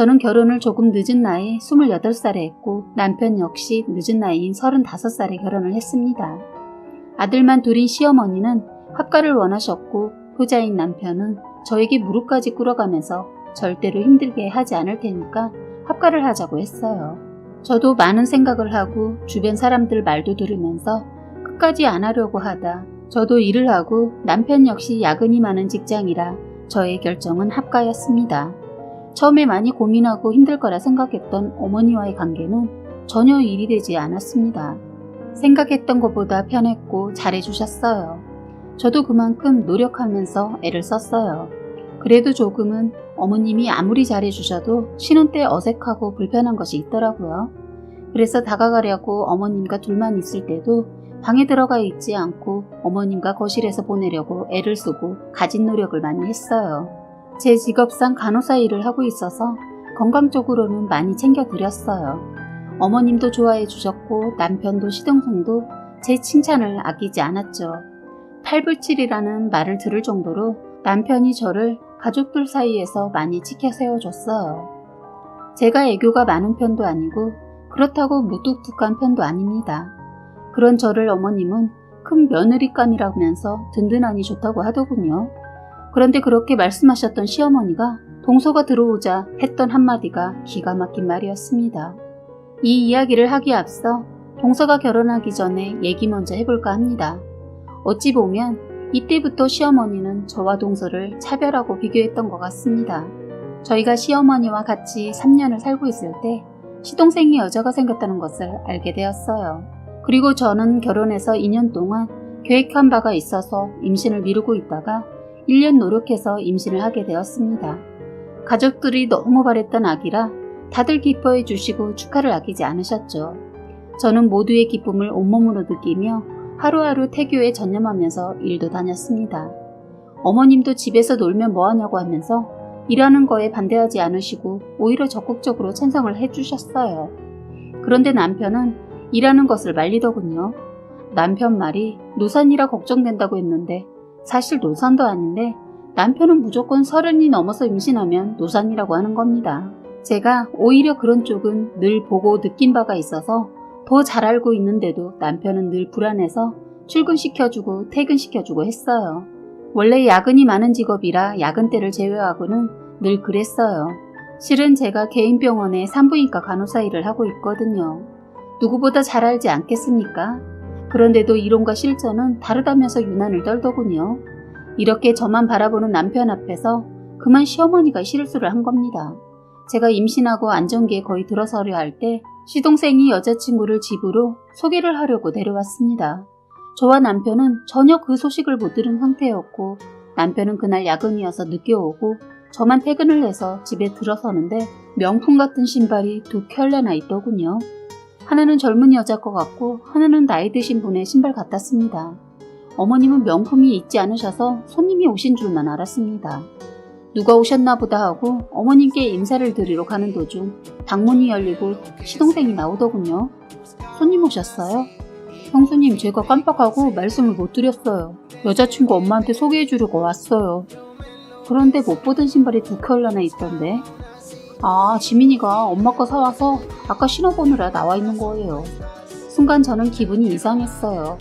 저는 결혼을 조금 늦은 나이 28살에 했고 남편 역시 늦은 나이인 35살에 결혼을 했습니다. 아들만 둘인 시어머니는 합가를 원하셨고 효자인 남편은 저에게 무릎까지 꿇어가면서 절대로 힘들게 하지 않을 테니까 합가를 하자고 했어요. 저도 많은 생각을 하고 주변 사람들 말도 들으면서 끝까지 안 하려고 하다 저도 일을 하고 남편 역시 야근이 많은 직장이라 저의 결정은 합가였습니다. 처음에 많이 고민하고 힘들 거라 생각했던 어머니와의 관계는 전혀 일이 되지 않았습니다. 생각했던 것보다 편했고 잘해주셨어요. 저도 그만큼 노력하면서 애를 썼어요. 그래도 조금은 어머님이 아무리 잘해주셔도 쉬는 때 어색하고 불편한 것이 있더라고요. 그래서 다가가려고 어머님과 둘만 있을 때도 방에 들어가 있지 않고 어머님과 거실에서 보내려고 애를 쓰고 가진 노력을 많이 했어요. 제 직업상 간호사 일을 하고 있어서 건강 쪽으로는 많이 챙겨드렸어요. 어머님도 좋아해 주셨고 남편도 시동생도 제 칭찬을 아끼지 않았죠. 팔불칠이라는 말을 들을 정도로 남편이 저를 가족들 사이에서 많이 지켜 세워줬어요. 제가 애교가 많은 편도 아니고 그렇다고 무뚝뚝한 편도 아닙니다. 그런 저를 어머님은 큰 며느리감이라면서 든든하니 좋다고 하더군요. 그런데 그렇게 말씀하셨던 시어머니가 동서가 들어오자 했던 한마디가 기가 막힌 말이었습니다. 이 이야기를 하기에 앞서 동서가 결혼하기 전에 얘기 먼저 해볼까 합니다. 어찌 보면 이때부터 시어머니는 저와 동서를 차별하고 비교했던 것 같습니다. 저희가 시어머니와 같이 3년을 살고 있을 때 시동생이 여자가 생겼다는 것을 알게 되었어요. 그리고 저는 결혼해서 2년 동안 계획한 바가 있어서 임신을 미루고 있다가 1년 노력해서 임신을 하게 되었습니다. 가족들이 너무 바랬던 아기라 다들 기뻐해 주시고 축하를 아끼지 않으셨죠. 저는 모두의 기쁨을 온몸으로 느끼며 하루하루 태교에 전념하면서 일도 다녔습니다. 어머님도 집에서 놀면 뭐하냐고 하면서 일하는 거에 반대하지 않으시고 오히려 적극적으로 찬성을 해주셨어요. 그런데 남편은 일하는 것을 말리더군요. 남편 말이 노산이라 걱정된다고 했는데 사실 노산도 아닌데 남편은 무조건 30이 넘어서 임신하면 노산이라고 하는 겁니다. 제가 오히려 그런 쪽은 늘 보고 느낀 바가 있어서 더 잘 알고 있는데도 남편은 늘 불안해서 출근시켜주고 퇴근시켜주고 했어요. 원래 야근이 많은 직업이라 야근 때를 제외하고는 늘 그랬어요. 실은 제가 개인 병원에 산부인과 간호사 일을 하고 있거든요. 누구보다 잘 알지 않겠습니까? 그런데도 이론과 실전은 다르다면서 유난을 떨더군요. 이렇게 저만 바라보는 남편 앞에서 그만 시어머니가 실수를 한 겁니다. 제가 임신하고 안정기에 거의 들어서려 할 때 시동생이 여자친구를 집으로 소개를 하려고 데려왔습니다. 저와 남편은 전혀 그 소식을 못 들은 상태였고 남편은 그날 야근이어서 늦게 오고 저만 퇴근을 해서 집에 들어서는데 명품 같은 신발이 2켤레나 있더군요. 하나는 젊은 여자 것 같고 하나는 나이 드신 분의 신발 같았습니다. 어머님은 명품이 있지 않으셔서 손님이 오신 줄만 알았습니다. 누가 오셨나 보다 하고 어머님께 인사를 드리러 가는 도중 방문이 열리고 시동생이 나오더군요. 손님 오셨어요? 형수님, 제가 깜빡하고 말씀을 못 드렸어요. 여자친구 엄마한테 소개해주려고 왔어요. 그런데 못 보던 신발이 2켤레나 있던데. 아, 지민이가 엄마 거 사와서 아까 신어보느라 나와 있는 거예요. 순간 저는 기분이 이상했어요.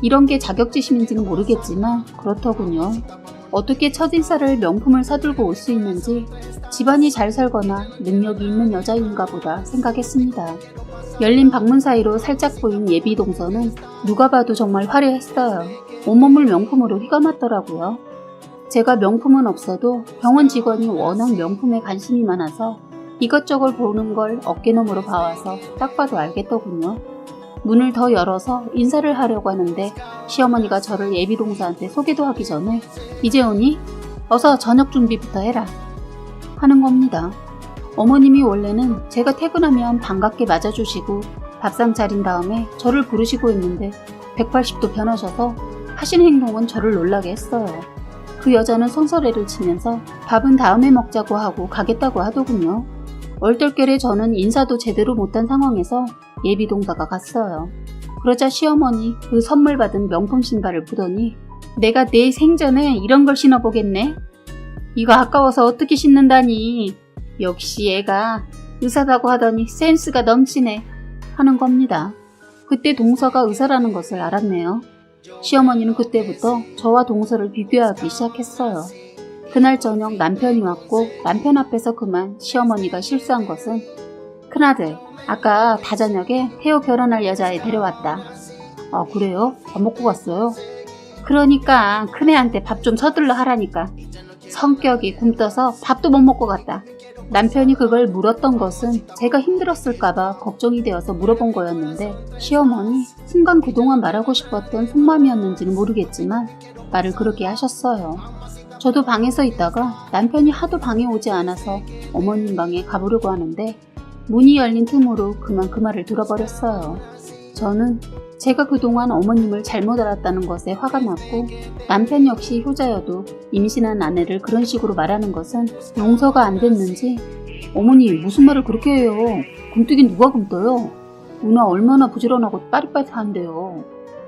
이런 게 자격지심인지는 모르겠지만 그렇더군요. 어떻게 첫인사를 명품을 사들고 올 수 있는지 집안이 잘 살거나 능력이 있는 여자인가 보다 생각했습니다. 열린 방문 사이로 살짝 보인 예비 동서는 누가 봐도 정말 화려했어요. 온몸을 명품으로 휘감았더라고요. 제가 명품은 없어도 병원 직원이 워낙 명품에 관심이 많아서 이것저것 보는 걸 어깨너머로 봐와서 딱 봐도 알겠더군요. 문을 더 열어서 인사를 하려고 하는데 시어머니가 저를 예비동서한테 소개도 하기 전에 이제 오니? 어서 저녁 준비부터 해라 하는 겁니다. 어머님이 원래는 제가 퇴근하면 반갑게 맞아주시고 밥상 차린 다음에 저를 부르시고 있는데 180도 변하셔서 하신 행동은 저를 놀라게 했어요. 그 여자는 손서래를 치면서 밥은 다음에 먹자고 하고 가겠다고 하더군요. 얼떨결에 저는 인사도 제대로 못한 상황에서 예비동서가 갔어요. 그러자 시어머니 그 선물 받은 명품 신발을 보더니 내가 내 생전에 이런 걸 신어보겠네? 이거 아까워서 어떻게 신는다니? 역시 얘가 의사다고 하더니 센스가 넘치네 하는 겁니다. 그때 동서가 의사라는 것을 알았네요. 시어머니는 그때부터 저와 동서를 비교하기 시작했어요. 그날 저녁 남편이 왔고 남편 앞에서 그만 시어머니가 실수한 것은 큰아들, 아까 다저녁에 태호 결혼할 여자애 데려왔다. 아 그래요? 밥 먹고 갔어요? 그러니까 큰애한테 밥 좀 서둘러 하라니까. 성격이 굼떠서 밥도 못 먹고 갔다. 남편이 그걸 물었던 것은 제가 힘들었을까봐 걱정이 되어서 물어본 거였는데 시어머니 순간 그동안 말하고 싶었던 속마음이었는지는 모르겠지만 말을 그렇게 하셨어요. 저도 방에서 있다가 남편이 하도 방에 오지 않아서 어머님 방에 가보려고 하는데 문이 열린 틈으로 그만 그 말을 들어버렸어요. 저는 제가 그동안 어머님을 잘못 알았다는 것에 화가 났고 남편 역시 효자여도 임신한 아내를 그런 식으로 말하는 것은 용서가 안 됐는지 어머니 무슨 말을 그렇게 해요. 굼뜨긴 누가 굼떠요. 누나 얼마나 부지런하고 빠릿빠릿한데요.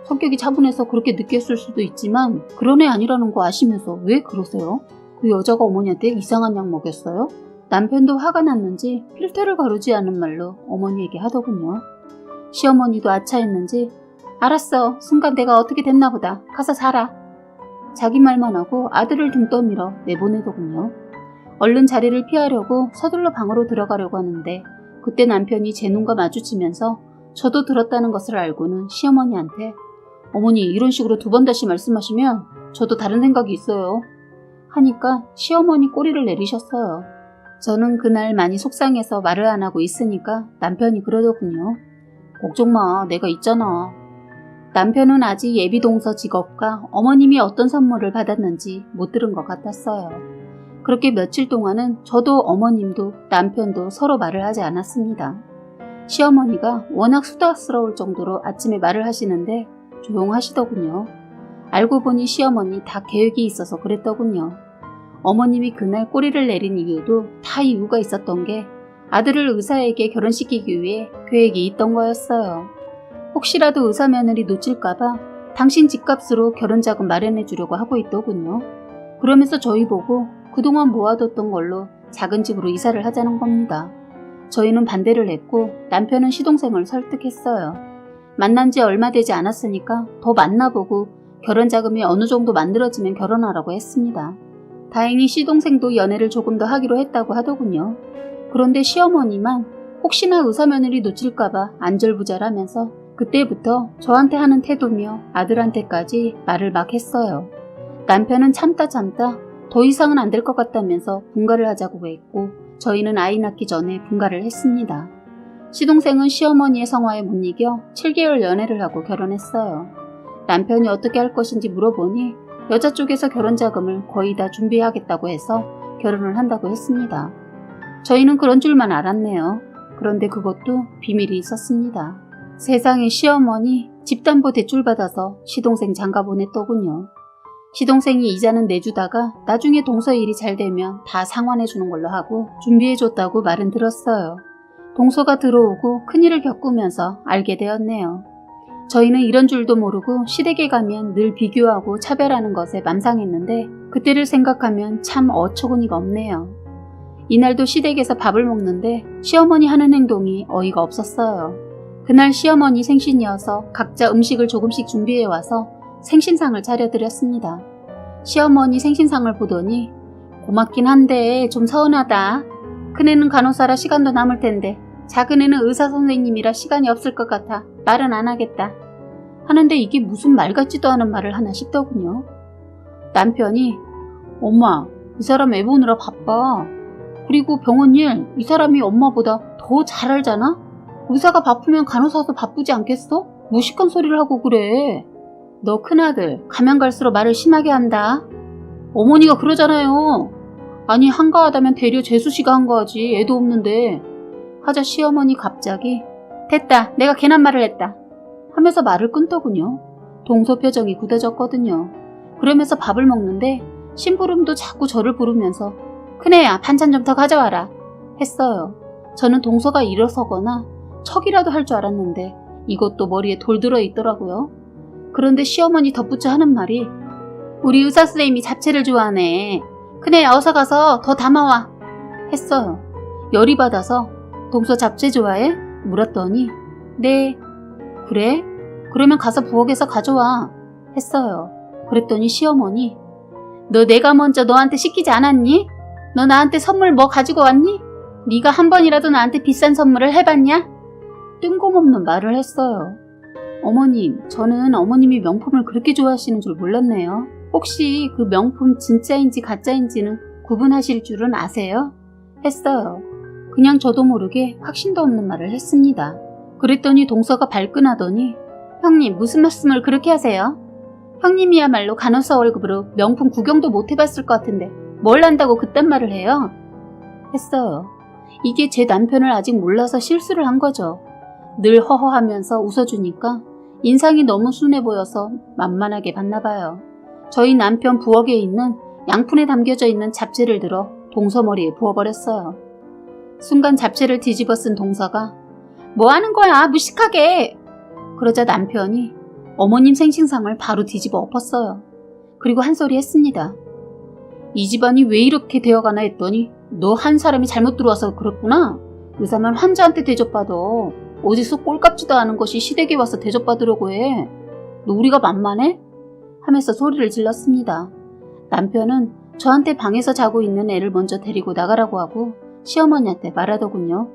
성격이 차분해서 그렇게 느꼈을 수도 있지만 그런 애 아니라는 거 아시면서 왜 그러세요? 그 여자가 어머니한테 이상한 약 먹였어요? 남편도 화가 났는지 필터를 가르지 않은 말로 어머니에게 하더군요. 시어머니도 아차했는지 알았어. 순간 내가 어떻게 됐나 보다. 가서 살아. 자기 말만 하고 아들을 등 떠밀어 내보내더군요. 얼른 자리를 피하려고 서둘러 방으로 들어가려고 하는데 그때 남편이 제 눈과 마주치면서 저도 들었다는 것을 알고는 시어머니한테 어머니 이런 식으로 두 번 다시 말씀하시면 저도 다른 생각이 있어요. 하니까 시어머니 꼬리를 내리셨어요. 저는 그날 많이 속상해서 말을 안 하고 있으니까 남편이 그러더군요. 걱정 마. 내가 있잖아. 남편은 아직 예비동서 직업과 어머님이 어떤 선물을 받았는지 못 들은 것 같았어요. 그렇게 며칠 동안은 저도 어머님도 남편도 서로 말을 하지 않았습니다. 시어머니가 워낙 수다스러울 정도로 아침에 말을 하시는데 조용하시더군요. 알고 보니 시어머니 다 계획이 있어서 그랬더군요. 어머님이 그날 꼬리를 내린 이유도 다 이유가 있었던 게 아들을 의사에게 결혼시키기 위해 계획이 있던 거였어요. 혹시라도 의사 며느리 놓칠까봐 당신 집값으로 결혼자금 마련해 주려고 하고 있더군요. 그러면서 저희 보고 그동안 모아뒀던 걸로 작은 집으로 이사를 하자는 겁니다. 저희는 반대를 했고 남편은 시동생을 설득했어요. 만난 지 얼마 되지 않았으니까 더 만나보고 결혼자금이 어느 정도 만들어지면 결혼하라고 했습니다. 다행히 시동생도 연애를 조금 더 하기로 했다고 하더군요. 그런데 시어머니만 혹시나 의사 며느리 놓칠까봐 안절부절하면서 그때부터 저한테 하는 태도며 아들한테까지 말을 막 했어요. 남편은 참다 더 이상은 안 될 것 같다면서 분가를 하자고 했고 저희는 아이 낳기 전에 분가를 했습니다. 시동생은 시어머니의 성화에 못 이겨 7개월 연애를 하고 결혼했어요. 남편이 어떻게 할 것인지 물어보니 여자 쪽에서 결혼자금을 거의 다 준비하겠다고 해서 결혼을 한다고 했습니다. 저희는 그런 줄만 알았네요. 그런데 그것도 비밀이 있었습니다. 세상에 시어머니 집담보 대출 받아서 시동생 장가 보냈더군요. 시동생이 이자는 내주다가 나중에 동서 일이 잘 되면 다 상환해주는 걸로 하고 준비해줬다고 말은 들었어요. 동서가 들어오고 큰일을 겪으면서 알게 되었네요. 저희는 이런 줄도 모르고 시댁에 가면 늘 비교하고 차별하는 것에 맘상했는데 그때를 생각하면 참 어처구니가 없네요. 이날도 시댁에서 밥을 먹는데 시어머니 하는 행동이 어이가 없었어요. 그날 시어머니 생신이어서 각자 음식을 조금씩 준비해와서 생신상을 차려드렸습니다. 시어머니 생신상을 보더니 고맙긴 한데 좀 서운하다. 큰애는 간호사라 시간도 남을 텐데 작은애는 의사 선생님이라 시간이 없을 것 같아 말은 안 하겠다. 하는데 이게 무슨 말 같지도 않은 말을 하나 싶더군요. 남편이 엄마 이 사람 애 보느라 바빠. 그리고 병원 일 이 사람이 엄마보다 더 잘 알잖아? 의사가 바쁘면 간호사도 바쁘지 않겠어? 무식한 소리를 하고 그래. 너 큰아들 가면 갈수록 말을 심하게 한다. 어머니가 그러잖아요. 아니 한가하다면 대려 재수씨가 한가하지 애도 없는데. 하자 시어머니 갑자기 됐다 내가 괜한 말을 했다 하면서 말을 끊더군요. 동서 표정이 굳어졌거든요. 그러면서 밥을 먹는데 심부름도 자꾸 저를 부르면서 큰애야 반찬 좀 더 가져와라 했어요. 저는 동서가 일어서거나 척이라도 할 줄 알았는데 이것도 머리에 돌 들어 있더라고요. 그런데 시어머니 덧붙여 하는 말이 우리 의사선생님이 잡채를 좋아하네. 큰애야 어서 가서 더 담아와 했어요. 열이 받아서 동서 잡채 좋아해? 물었더니 네. 그래? 그러면 가서 부엌에서 가져와 했어요. 그랬더니 시어머니 너 내가 먼저 너한테 시키지 않았니? 너 나한테 선물 뭐 가지고 왔니? 네가 한 번이라도 나한테 비싼 선물을 해봤냐? 뜬금없는 말을 했어요. 어머님, 저는 어머님이 명품을 그렇게 좋아하시는 줄 몰랐네요. 혹시 그 명품 진짜인지 가짜인지는 구분하실 줄은 아세요? 했어요. 그냥 저도 모르게 확신도 없는 말을 했습니다. 그랬더니 동서가 발끈하더니 형님 무슨 말씀을 그렇게 하세요? 형님이야말로 간호사 월급으로 명품 구경도 못 해봤을 것 같은데 뭘 안다고 그딴 말을 해요? 했어요. 이게 제 남편을 아직 몰라서 실수를 한 거죠. 늘 허허하면서 웃어주니까 인상이 너무 순해 보여서 만만하게 봤나 봐요. 저희 남편 부엌에 있는 양푼에 담겨져 있는 잡채를 들어 동서 머리에 부어버렸어요. 순간 잡채를 뒤집어 쓴 동서가 뭐 하는 거야 무식하게! 그러자 남편이 어머님 생신상을 바로 뒤집어 엎었어요. 그리고 한 소리 했습니다. 이 집안이 왜 이렇게 되어가나 했더니 너 한 사람이 잘못 들어와서 그랬구나. 의사만 환자한테 대접받어. 어디서 꼴값지도 않은 것이 시댁에 와서 대접받으려고 해. 너 우리가 만만해? 하면서 소리를 질렀습니다. 남편은 저한테 방에서 자고 있는 애를 먼저 데리고 나가라고 하고 시어머니한테 말하더군요.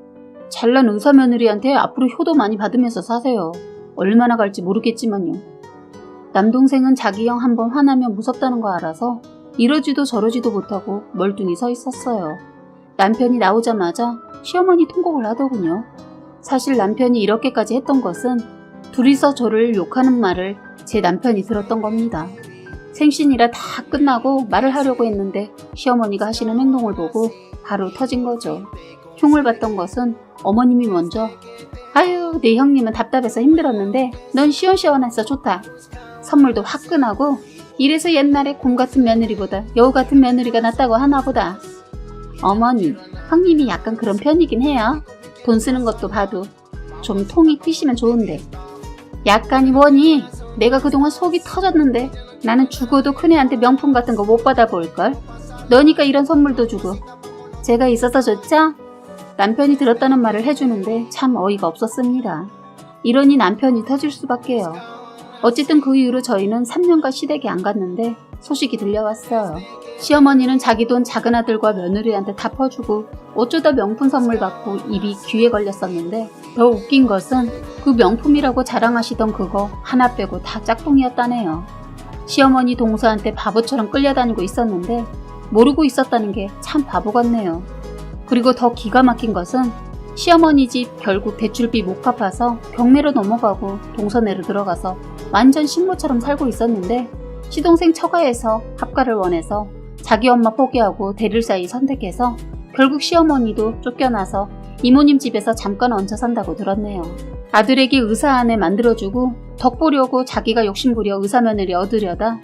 잘난 의사 며느리한테 앞으로 효도 많이 받으면서 사세요. 얼마나 갈지 모르겠지만요. 남동생은 자기 형 한번 화나면 무섭다는 거 알아서 이러지도 저러지도 못하고 멀뚱히 서 있었어요. 남편이 나오자마자 시어머니 통곡을 하더군요. 사실 남편이 이렇게까지 했던 것은 둘이서 저를 욕하는 말을 제 남편이 들었던 겁니다. 생신이라 다 끝나고 말을 하려고 했는데 시어머니가 하시는 행동을 보고 바로 터진 거죠. 흉을 봤던 것은 어머님이 먼저 아유 내 형님은 답답해서 힘들었는데 넌 시원시원해서 좋다. 선물도 화끈하고 이래서 옛날에 곰 같은 며느리보다 여우 같은 며느리가 낫다고 하나보다. 어머니, 형님이 약간 그런 편이긴 해요. 돈 쓰는 것도 봐도 좀 통이 트시면 좋은데. 약간이 뭐니? 내가 그동안 속이 터졌는데 나는 죽어도 큰애한테 명품 같은 거 못 받아볼걸. 너니까 이런 선물도 주고. 제가 있어서 좋죠? 남편이 들었다는 말을 해주는데 참 어이가 없었습니다. 이러니 남편이 터질 수밖에요. 어쨌든 그 이후로 저희는 3년간 시댁에 안 갔는데 소식이 들려왔어요. 시어머니는 자기 돈 작은 아들과 며느리한테 다 퍼주고 어쩌다 명품 선물 받고 입이 귀에 걸렸었는데 더 웃긴 것은 그 명품이라고 자랑하시던 그거 하나 빼고 다 짝꿍이었다네요. 시어머니 동서한테 바보처럼 끌려다니고 있었는데 모르고 있었다는 게 참 바보 같네요. 그리고 더 기가 막힌 것은 시어머니 집 결국 대출비 못 갚아서 경매로 넘어가고 동서내로 들어가서 완전 신모처럼 살고 있었는데 시동생 처가에서 합가를 원해서 자기 엄마 포기하고 대를 사이 선택해서 결국 시어머니도 쫓겨나서 이모님 집에서 잠깐 얹혀 산다고 들었네요. 아들에게 의사 아내 만들어주고 덕 보려고 자기가 욕심부려 의사 며느리 얻으려다